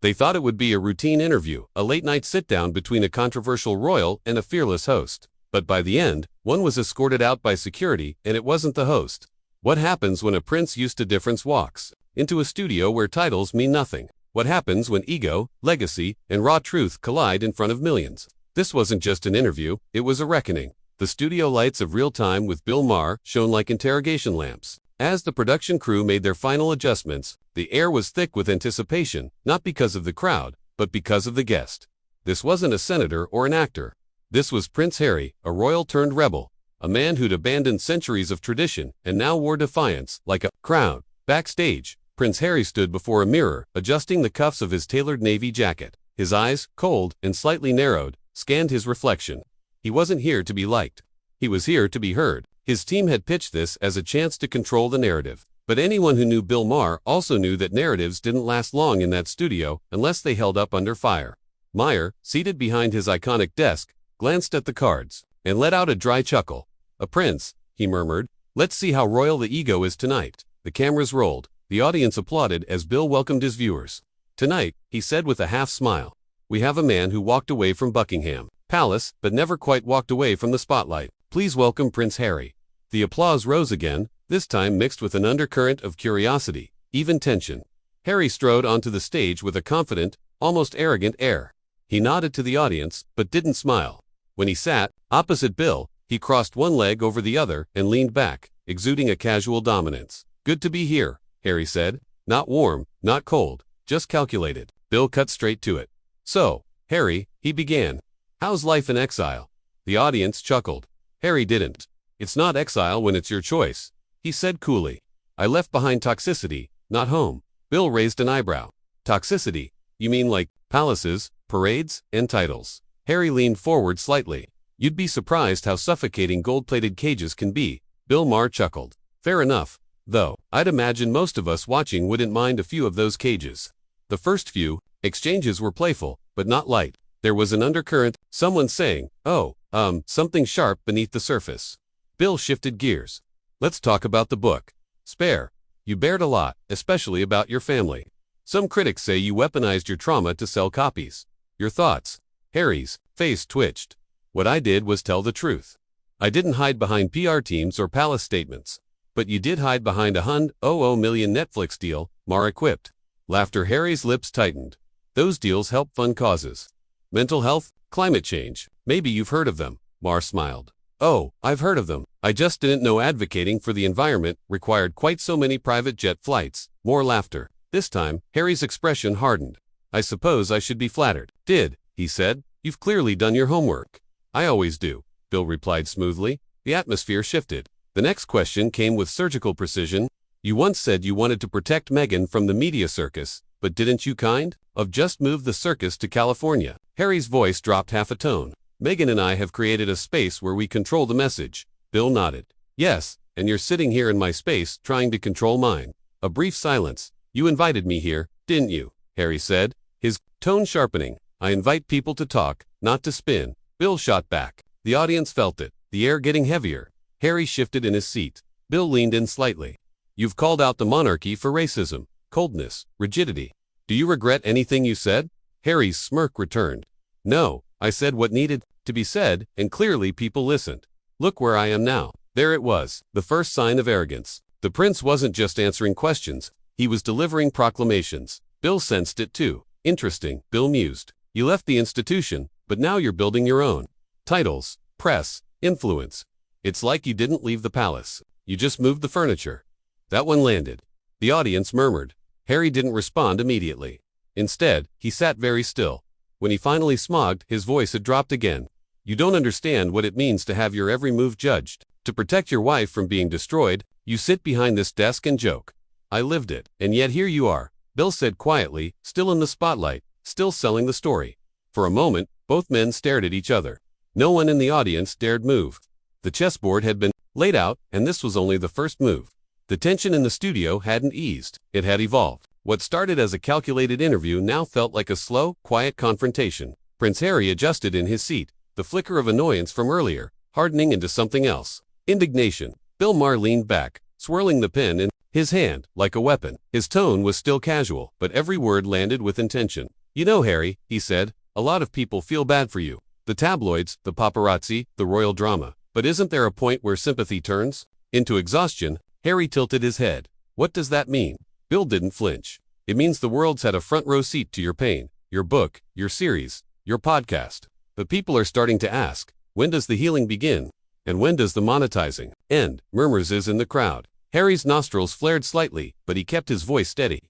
They thought it would be a routine interview, a late-night sit-down between a controversial royal and a fearless host. But by the end, one was escorted out by security, and it wasn't the host. What happens when a prince used to difference walks into a studio where titles mean nothing? What happens when ego, legacy, and raw truth collide in front of millions? This wasn't just an interview, it was a reckoning. The studio lights of real time with Bill Maher shone like interrogation lamps. As the production crew made their final adjustments, the air was thick with anticipation, not because of the crowd, but because of the guest. This wasn't a senator or an actor. This was Prince Harry, a royal turned rebel, a man who'd abandoned centuries of tradition and now wore defiance like a crown. Backstage, Prince Harry stood before a mirror, adjusting the cuffs of his tailored navy jacket. His eyes, cold and slightly narrowed, scanned his reflection. He wasn't here to be liked. He was here to be heard. His team had pitched this as a chance to control the narrative. But anyone who knew Bill Maher also knew that narratives didn't last long in that studio unless they held up under fire. Maher, seated behind his iconic desk, glanced at the cards and let out a dry chuckle. "A prince," he murmured. "Let's see how royal the ego is tonight." The cameras rolled. The audience applauded as Bill welcomed his viewers. "Tonight," he said with a half smile, "we have a man who walked away from Buckingham Palace but never quite walked away from the spotlight. Please welcome Prince Harry." The applause rose again, this time mixed with an undercurrent of curiosity, even tension. Harry strode onto the stage with a confident, almost arrogant air. He nodded to the audience, but didn't smile. When he sat opposite Bill, he crossed one leg over the other and leaned back, exuding a casual dominance. "Good to be here," Harry said. "Not warm, not cold, just calculated." Bill cut straight to it. "So, Harry," he began, "how's life in exile?" The audience chuckled. Harry didn't. "It's not exile when it's your choice," he said coolly. "I left behind toxicity, not home." Bill raised an eyebrow. "Toxicity? You mean like palaces, parades, and titles?" Harry leaned forward slightly. "You'd be surprised how suffocating gold-plated cages can be," Bill Maher chuckled. "Fair enough, though. I'd imagine most of us watching wouldn't mind a few of those cages." The first few exchanges were playful, but not light. There was an undercurrent, someone saying, something sharp beneath the surface. Bill shifted gears. "Let's talk about the book. Spare. You bared a lot, especially about your family. Some critics say you weaponized your trauma to sell copies. Your thoughts?" Harry's face twitched. "What I did was tell the truth. I didn't hide behind PR teams or palace statements. But you did hide behind a $100 million Netflix deal," Maher quipped. Laughter. Harry's lips tightened. "Those deals help fund causes. Mental health, climate change. Maybe you've heard of them," Maher smiled. "Oh, I've heard of them. I just didn't know advocating for the environment required quite so many private jet flights." More laughter. This time, Harry's expression hardened. "I suppose I should be flattered." "Did," he said. "You've clearly done your homework." "I always do," Bill replied smoothly. The atmosphere shifted. The next question came with surgical precision. "You once said you wanted to protect Meghan from the media circus, but didn't you kind of just move the circus to California?" Harry's voice dropped half a tone. "Meghan and I have created a space where we control the message." Bill nodded. "Yes, and you're sitting here in my space trying to control mine." A brief silence. "You invited me here, didn't you?" Harry said, his tone sharpening. "I invite people to talk, not to spin." Bill shot back. The audience felt it, the air getting heavier. Harry shifted in his seat. Bill leaned in slightly. "You've called out the monarchy for racism, coldness, rigidity. Do you regret anything you said?" Harry's smirk returned. "No, I said what needed to be said, and clearly people listened. Look where I am now." There it was, the first sign of arrogance. The prince wasn't just answering questions, he was delivering proclamations. Bill sensed it too. "Interesting," Bill mused. "You left the institution, but now you're building your own. Titles, press, influence. It's like you didn't leave the palace. You just moved the furniture." That one landed. The audience murmured. Harry didn't respond immediately. Instead, he sat very still. When he finally smogged, his voice had dropped again. "You don't understand what it means to have your every move judged. To protect your wife from being destroyed, you sit behind this desk and joke. I lived it, and yet here you are," Bill said quietly, still in the spotlight, still selling the story. For a moment, both men stared at each other. No one in the audience dared move. The chessboard had been laid out, and this was only the first move. The tension in the studio hadn't eased, it had evolved. What started as a calculated interview now felt like a slow, quiet confrontation. Prince Harry adjusted in his seat, the flicker of annoyance from earlier, hardening into something else. Indignation. Bill Maher leaned back, swirling the pen in his hand like a weapon. His tone was still casual, but every word landed with intention. "You know, Harry," he said, "a lot of people feel bad for you. The tabloids, the paparazzi, the royal drama. But isn't there a point where sympathy turns into exhaustion?" Harry tilted his head. "What does that mean?" Bill didn't flinch. "It means the world's had a front row seat to your pain, your book, your series, your podcast. But people are starting to ask, when does the healing begin? And when does the monetizing end?" Murmurs in the crowd. Harry's nostrils flared slightly, but he kept his voice steady.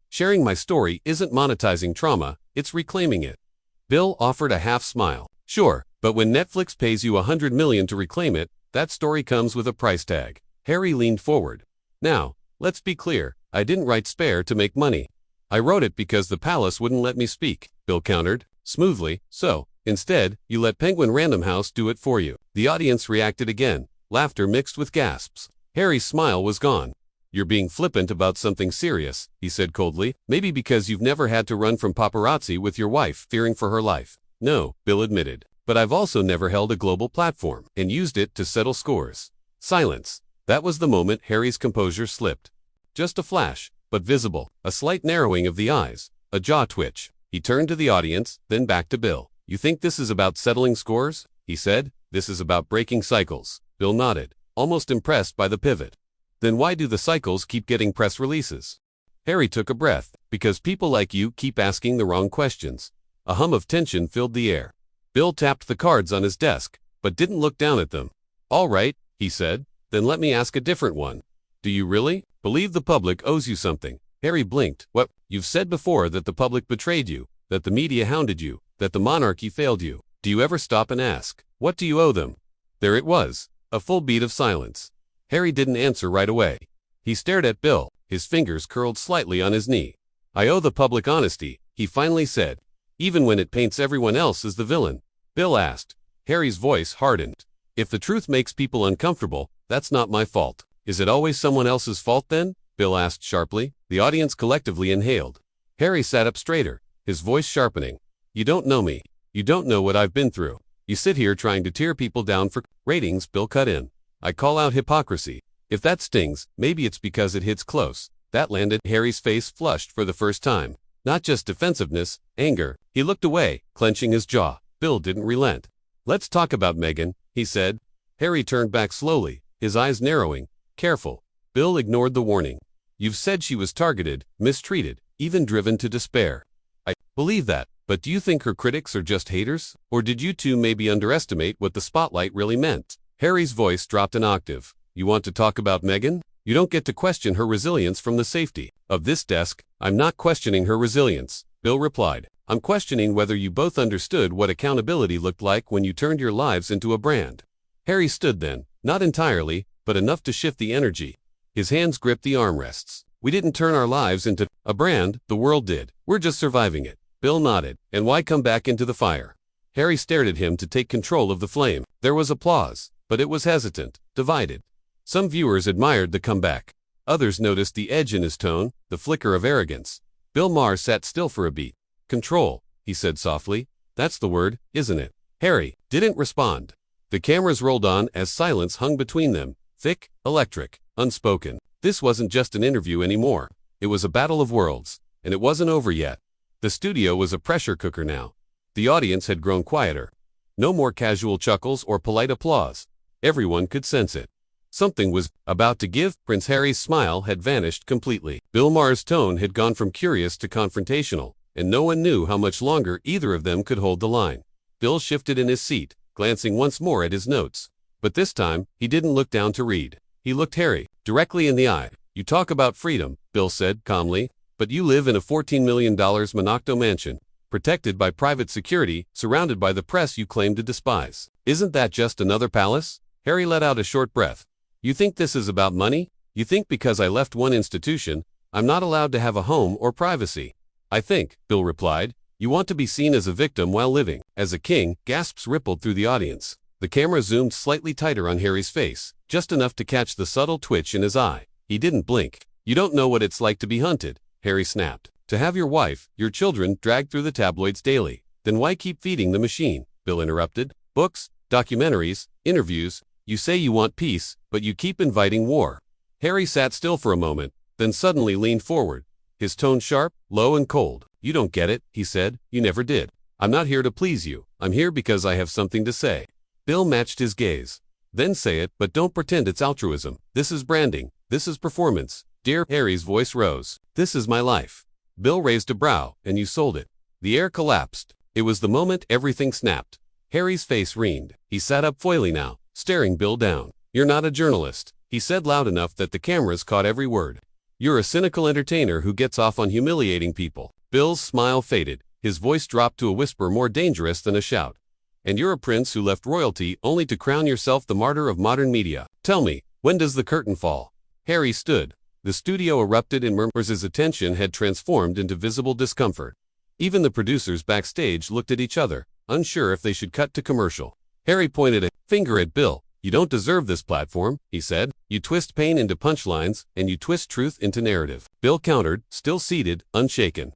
"Sharing my story isn't monetizing trauma, it's reclaiming it." Bill offered a half smile. "Sure, but when Netflix pays you $100 million to reclaim it, that story comes with a price tag." Harry leaned forward. "Now, let's be clear, I didn't write Spare to make money. I wrote it because the palace wouldn't let me speak," Bill countered, smoothly. "So, instead, you let Penguin Random House do it for you." The audience reacted again, laughter mixed with gasps. Harry's smile was gone. "You're being flippant about something serious," he said coldly. "Maybe because you've never had to run from paparazzi with your wife fearing for her life." "No," Bill admitted. "But I've also never held a global platform and used it to settle scores." Silence. That was the moment Harry's composure slipped. Just a flash, but visible, a slight narrowing of the eyes, a jaw twitch. He turned to the audience, then back to Bill. "You think this is about settling scores?" he said. "This is about breaking cycles." Bill nodded, almost impressed by the pivot. "Then why do the cycles keep getting press releases?" Harry took a breath. "Because people like you keep asking the wrong questions." A hum of tension filled the air. Bill tapped the cards on his desk, but didn't look down at them. "All right," he said. "Then let me ask a different one. Do you really believe the public owes you something?" Harry blinked. "What? You've said before that the public betrayed you, that the media hounded you, that the monarchy failed you. Do you ever stop and ask, what do you owe them?" There it was, a full beat of silence. Harry didn't answer right away. He stared at Bill, his fingers curled slightly on his knee. "I owe the public honesty," he finally said, "even when it paints everyone else as the villain." Bill asked. Harry's voice hardened. "If the truth makes people uncomfortable, that's not my fault." "Is it always someone else's fault then?" Bill asked sharply. The audience collectively inhaled. Harry sat up straighter, his voice sharpening. "You don't know me. You don't know what I've been through. You sit here trying to tear people down for ratings." Bill cut in. "I call out hypocrisy. If that stings, maybe it's because it hits close." That landed. Harry's face flushed for the first time. Not just defensiveness, anger. He looked away, clenching his jaw. Bill didn't relent. "Let's talk about Meghan," he said. Harry turned back slowly, his eyes narrowing. "Careful." Bill ignored the warning. "You've said she was targeted, mistreated, even driven to despair." "I believe that, but do you think her critics are just haters? Or did you two maybe underestimate what the spotlight really meant?" Harry's voice dropped an octave. "You want to talk about Meghan? You don't get to question her resilience from the safety of this desk." "I'm not questioning her resilience," Bill replied. "I'm questioning whether you both understood what accountability looked like when you turned your lives into a brand." Harry stood then, not entirely, but enough to shift the energy. His hands gripped the armrests. "We didn't turn our lives into a brand, the world did. We're just surviving it." Bill nodded. "And why come back into the fire?" Harry stared at him to take control of the flame. There was applause, but it was hesitant, divided. Some viewers admired the comeback. Others noticed the edge in his tone, the flicker of arrogance. Bill Maher sat still for a beat. "Control," he said softly. "That's the word, isn't it?" Harry didn't respond. The cameras rolled on as silence hung between them, thick, electric, unspoken. This wasn't just an interview anymore. It was a battle of worlds, and it wasn't over yet. The studio was a pressure cooker now. The audience had grown quieter. No more casual chuckles or polite applause. Everyone could sense it. Something was about to give. Prince Harry's smile had vanished completely. Bill Maher's tone had gone from curious to confrontational, and no one knew how much longer either of them could hold the line. Bill shifted in his seat, glancing once more at his notes. But this time, he didn't look down to read. He looked Harry directly in the eye. "You talk about freedom," Bill said calmly, "but you live in a $14 million Monocto mansion, protected by private security, surrounded by the press you claim to despise. Isn't that just another palace?" Harry let out a short breath. "You think this is about money? You think because I left one institution, I'm not allowed to have a home or privacy?" "I think," Bill replied, "you want to be seen as a victim while living as a king." Gasps rippled through the audience. The camera zoomed slightly tighter on Harry's face, just enough to catch the subtle twitch in his eye. He didn't blink. "You don't know what it's like to be hunted," Harry snapped. "To have your wife, your children, dragged through the tabloids daily. Then why keep feeding the machine?" Bill interrupted. "Books, documentaries, interviews. You say you want peace, but you keep inviting war." Harry sat still for a moment, then suddenly leaned forward. His tone sharp, low and cold. "You don't get it," he said. "You never did. I'm not here to please you. I'm here because I have something to say." Bill matched his gaze. "Then say it, but don't pretend it's altruism. This is branding. This is performance." "Dear," Harry's voice rose. "This is my life." Bill raised a brow. "And you sold it." The air collapsed. It was the moment everything snapped. Harry's face wrinkled. He sat up foily now, staring Bill down. "You're not a journalist," he said loud enough that the cameras caught every word. "You're a cynical entertainer who gets off on humiliating people." Bill's smile faded. His voice dropped to a whisper more dangerous than a shout. "And you're a prince who left royalty only to crown yourself the martyr of modern media. Tell me, when does the curtain fall?" Harry stood. The studio erupted in murmurs. His attention had transformed into visible discomfort. Even the producers backstage looked at each other, unsure if they should cut to commercial. Harry pointed a finger at Bill. "You don't deserve this platform," he said. "You twist pain into punchlines, and you twist truth into narrative." Bill countered, still seated, unshaken.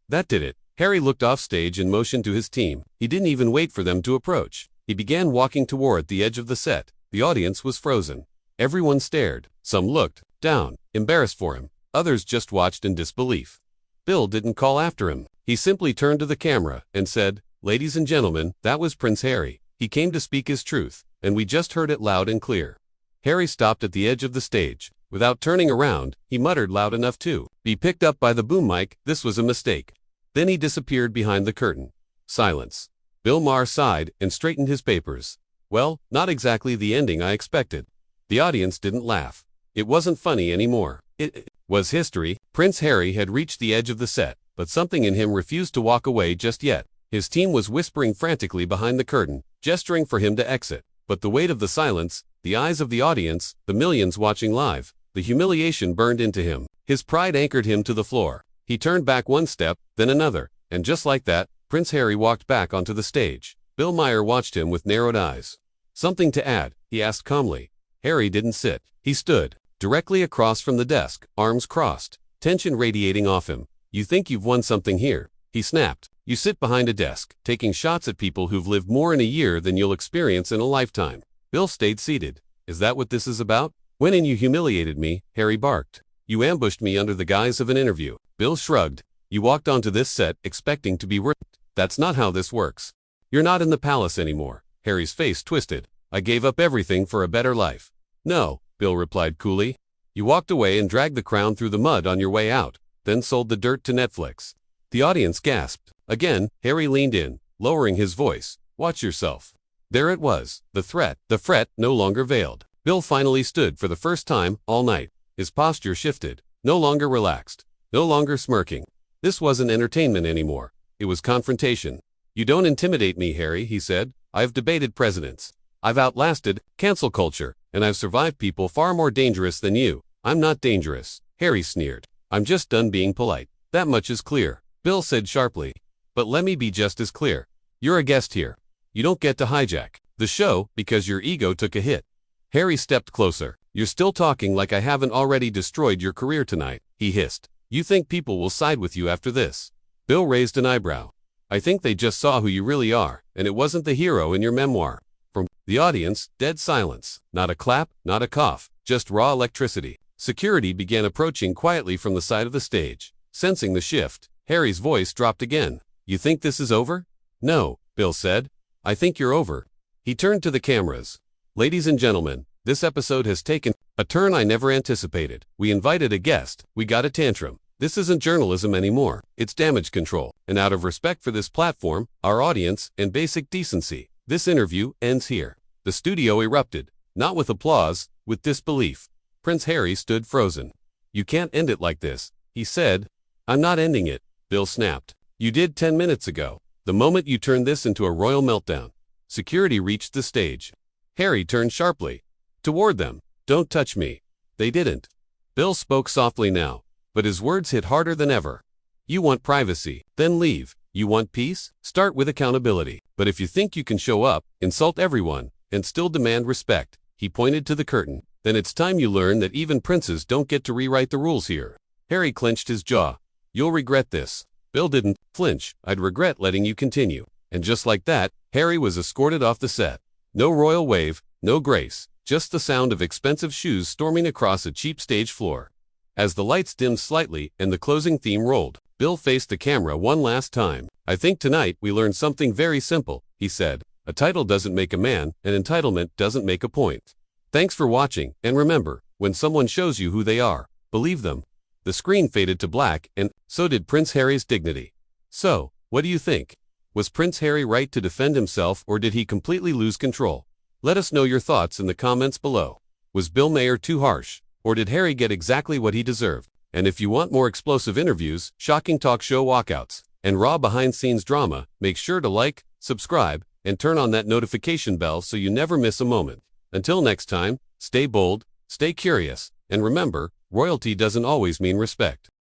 "That did it." Harry looked off stage and motioned to his team. He didn't even wait for them to approach. He began walking toward the edge of the set. The audience was frozen. Everyone stared. Some looked down, embarrassed for him. Others just watched in disbelief. Bill didn't call after him. He simply turned to the camera and said, "Ladies and gentlemen, that was Prince Harry. He came to speak his truth, and we just heard it loud and clear." Harry stopped at the edge of the stage. Without turning around, he muttered loud enough to be picked up by the boom mic, "This was a mistake." Then he disappeared behind the curtain. Silence. Bill Maher sighed and straightened his papers. "Well, not exactly the ending I expected." The audience didn't laugh. It wasn't funny anymore. It was history. Prince Harry had reached the edge of the set, but something in him refused to walk away just yet. His team was whispering frantically behind the curtain, gesturing for him to exit. But the weight of the silence, the eyes of the audience, the millions watching live, the humiliation burned into him. His pride anchored him to the floor. He turned back one step, then another, and just like that, Prince Harry walked back onto the stage. Bill Maher watched him with narrowed eyes. "Something to add?" he asked calmly. Harry didn't sit. He stood, directly across from the desk, arms crossed, tension radiating off him. "You think you've won something here," he snapped. "You sit behind a desk, taking shots at people who've lived more in a year than you'll experience in a lifetime." Bill stayed seated. "Is that what this is about?" "When and you humiliated me," Harry barked. "You ambushed me under the guise of an interview." Bill shrugged. "You walked onto this set expecting to be ripped. That's not how this works. You're not in the palace anymore." Harry's face twisted. "I gave up everything for a better life." "No," Bill replied coolly. "You walked away and dragged the crown through the mud on your way out, then sold the dirt to Netflix." The audience gasped. Again, Harry leaned in, lowering his voice. "Watch yourself." There it was, the threat, no longer veiled. Bill finally stood for the first time all night. His posture shifted, no longer relaxed, no longer smirking. This wasn't entertainment anymore. It was confrontation. "You don't intimidate me, Harry," he said. "I've debated presidents. I've outlasted cancel culture, and I've survived people far more dangerous than you." "I'm not dangerous," Harry sneered. "I'm just done being polite. That much is clear," Bill said sharply. "But let me be just as clear. You're a guest here. You don't get to hijack the show because your ego took a hit." Harry stepped closer. "You're still talking like I haven't already destroyed your career tonight," he hissed. "You think people will side with you after this?" Bill raised an eyebrow. "I think they just saw who you really are, and it wasn't the hero in your memoir." From the audience, dead silence. Not a clap, not a cough, just raw electricity. Security began approaching quietly from the side of the stage. Sensing the shift, Harry's voice dropped again. "You think this is over?" "No," Bill said. "I think you're over." He turned to the cameras. "Ladies and gentlemen, this episode has taken a turn I never anticipated. We invited a guest, we got a tantrum. This isn't journalism anymore, it's damage control. And out of respect for this platform, our audience, and basic decency, this interview ends here." The studio erupted, not with applause, with disbelief. Prince Harry stood frozen. "You can't end it like this," he said. "I'm not ending it," Bill snapped. "You did 10 minutes ago, the moment you turned this into a royal meltdown." Security reached the stage. Harry turned sharply toward them. "Don't touch me." They didn't. Bill spoke softly now, but his words hit harder than ever. "You want privacy, then leave. You want peace? Start with accountability. But if you think you can show up, insult everyone, and still demand respect," he pointed to the curtain, "then it's time you learn that even princes don't get to rewrite the rules here." Harry clenched his jaw. "You'll regret this." Bill didn't flinch. "I'd regret letting you continue." And just like that, Harry was escorted off the set. No royal wave, no grace, just the sound of expensive shoes storming across a cheap stage floor. As the lights dimmed slightly and the closing theme rolled, Bill faced the camera one last time. "I think tonight we learned something very simple," he said. "A title doesn't make a man, and entitlement doesn't make a point." Thanks for watching, and remember, when someone shows you who they are, believe them. The screen faded to black, and so did Prince Harry's dignity. So, what do you think? Was Prince Harry right to defend himself, or did he completely lose control? Let us know your thoughts in the comments below. Was Bill Maher too harsh, or did Harry get exactly what he deserved? And if you want more explosive interviews, shocking talk show walkouts, and raw behind-scenes drama, make sure to like, subscribe, and turn on that notification bell so you never miss a moment. Until next time, stay bold, stay curious, and remember, royalty doesn't always mean respect.